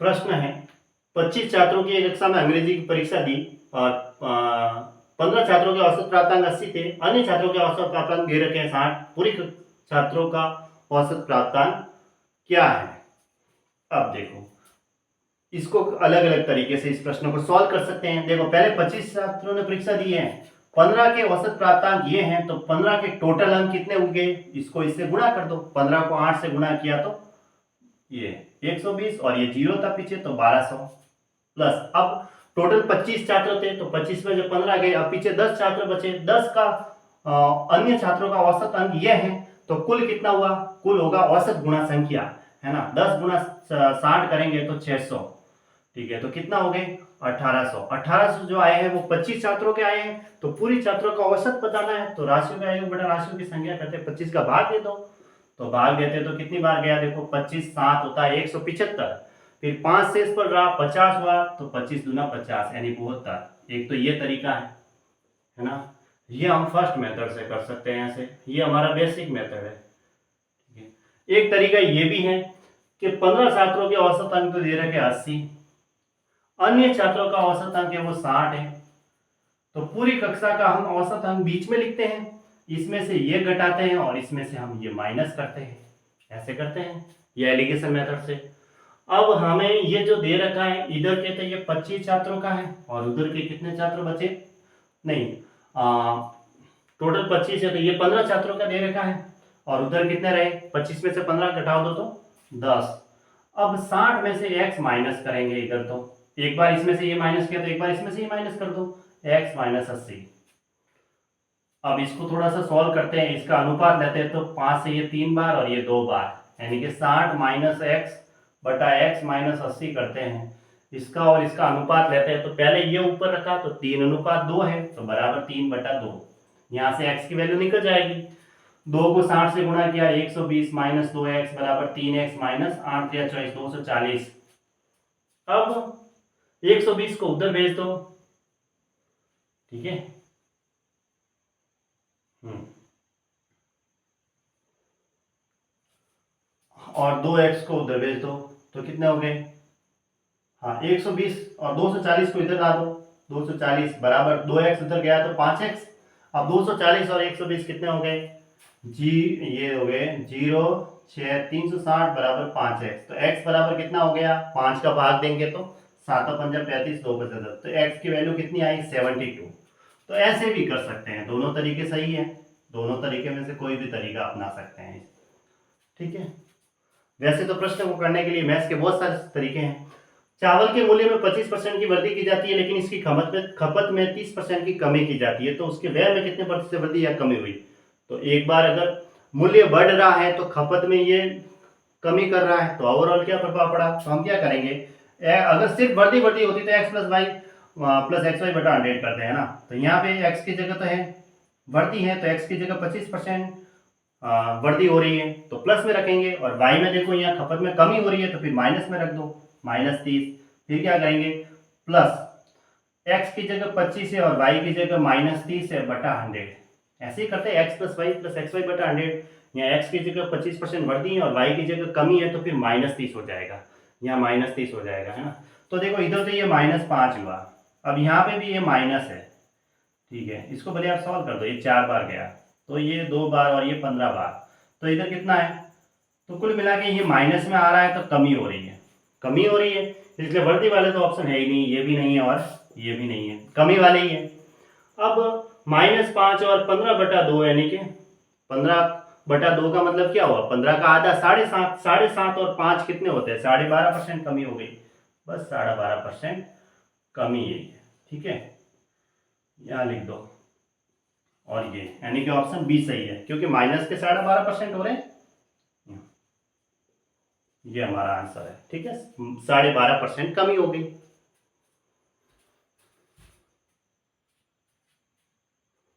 प्रश्न है 25 छात्रों की एक कक्षा में अंग्रेजी की परीक्षा दी और 15 छात्रों के औसत प्राप्तांक 80 थे। अन्य छात्रों के औसत प्राप्तांक दे रखे हैं 60। पूरी छात्रों का औसत प्राप्तांक क्या है? अब देखो, इसको अलग अलग तरीके से इस प्रश्न को सॉल्व कर सकते हैं। देखो, पहले 25 छात्रों ने परीक्षा दी है, 15 के औसत प्राप्तांक ये हैं, तो 15 के टोटल अंक कितने होंगे? इसको इससे गुणा कर दो। 15 को 8 से गुणा किया तो ये 120 और ये 0 था पीछे तो 1200 प्लस। अब टोटल 25 छात्र थे तो 25 में जो 15 गए, अब पीछे 10 छात्र बचे। 10 का अन्य छात्रों का औसत अंक ये है, तो कुल कितना हुआ? कुल होगा औसत गुणा संख्या, है ना। 10 गुणा 60 करेंगे तो 600, ठीक है। तो कितना हो गए? 1800। 1800 जो आए हैं वो 25 छात्रों के आए हैं, तो पूरी छात्रों का औसत बताना है, तो राशियों का योग बटा राशियों की संख्या करते 25 का भाग दे दो। तो भाग देते तो कितनी बार गया? देखो, 25 7 होता है 175, फिर 5 से इस पर रहा 50 हुआ, तो 25 दूना 50 यानी 72। एक तो ये तरीका है ना। ये हम फर्स्ट मेथड से कर सकते हैं ऐसे, ये हमारा बेसिक मेथड है, ठीक है। एक तरीका ये भी है कि 15 छात्रों के औसत अंक तो दे रखे 80, अन्य छात्रों का औसत अंक है वो 60 है, तो पूरी कक्षा का हम औसत अंक बीच में लिखते हैं, इसमें से ये घटाते हैं और इसमें से हम ये माइनस करते हैं, ऐसे करते हैं ये एलिगेशन मेथड से। अब हमें ये जो दे रखा है, इधर के तो ये 25 छात्रों का है और उधर के कितने छात्र बचे? नहीं, टोटल 25 है तो ये 15 छात्रों का दे रखा है और उधर कितने रहे? 25 में से 15 घटाओ दो तो 10। अब 60 में से x माइनस करेंगे इधर, तो एक बार इसमें से ये माइनस किया तो एक बार इसमें से ये माइनस कर दो, x माइनस 80। अब इसको थोड़ा सा सॉल्व करते हैं, इसका अनुपात लेते हैं, तो 5 से ये 3 बार और ये 2 बार, यानी कि 60 माइनस एक्स बटा एक्स माइनस 80 करते हैं। इसका और इसका अनुपात लेते हैं, तो पहले ये ऊपर रखा तो 3:2 है, तो बराबर 3/2। यहाँ से x की वैल्यू निकल जाएगी। 2 को 60 से गुणा किया 120 माइनस 2x बराबर 3x माइनस 8 या 24 240। अब 120 को उधर भेज दो, ठीक है। और 2x को उधर भेज दो, तो कितने हो गए? हाँ, 120 और 240 को इधर ला दो, 240 बराबर 2x उधर गया तो 5x। अब 240 और 120 कितने हो गए? ये हो गए 0 6 360 बराबर 5x। तो x बराबर कितना हो गया? 5 का भाग देंगे तो 7 5 35 2 75, तो x की वैल्यू कितनी आई? 72। तो ऐसे भी कर सकते हैं, दोनों तरीके सही है, दोनों तरीके में से कोई भी तरीका अपना सकते हैं, ठीक है। वैसे तो प्रश्न को करने के लिए मैथ्स के बहुत सारे तरीके हैं। चावल के मूल्य में 25% की वृद्धि की जाती है, लेकिन इसकी खपत में 30% की कमी की जाती है, तो उसके व्यय में कितने प्रतिशत वृद्धि या कमी हुई? तो एक बार अगर मूल्य बढ़ रहा है तो खपत में ये कमी कर रहा है, तो ओवरऑल क्या प्रभाव पड़ा? तो हम क्या करेंगे, अगर सिर्फ वृद्धि होती तो x plus Y plus X Y बटा 100 करते हैं ना। तो यहाँ पे x की जगह तो है वृद्धि है, तो x की जगह 25% वृद्धि हो रही है तो प्लस में रखेंगे, और y में देखो यहाँ खपत में कमी हो रही है तो फिर माइनस में रख दो, -30। फिर क्या करेंगे, प्लस x की जगह 25 है और y की जगह -30 है बटा 100। ऐसे ही करते हैं x plus Y plus X Y बटा 100। यहाँ x की जगह 25% वृद्धि है और y की जगह कमी है तो फिर -30 हो जाएगा, यहाँ -30 हो जाएगा, है ना। तो देखो इधर तो ये -5 हुआ, अब यहाँ पे भी ये माइनस है, ठीक है। इसको भले आप सॉल्व कर दो, ये 4 बार गया तो ये 2 बार और ये 15 बार, तो इधर कितना है? तो कुल मिला के ये माइनस में आ रहा है तो कमी हो रही है, कमी हो रही है, इसलिए वृद्धि वाले तो ऑप्शन है ही नहीं, ये भी नहीं है और ये भी नहीं है, कमी वाले ही है। अब -5 और 15/2 यानी कि 15/2 का मतलब क्या हुआ? 15 का आधा 7.5, 7.5 और 5 कितने होते हैं? 12.5% कमी हो गई, बस 12.5% कमी यही है, ठीक है। यहाँ लिख दो, और ये यानी कि ऑप्शन बी सही है, क्योंकि माइनस के 12.5% हो रहे हैं, ये हमारा आंसर है, ठीक है। 12.5% कमी हो गई।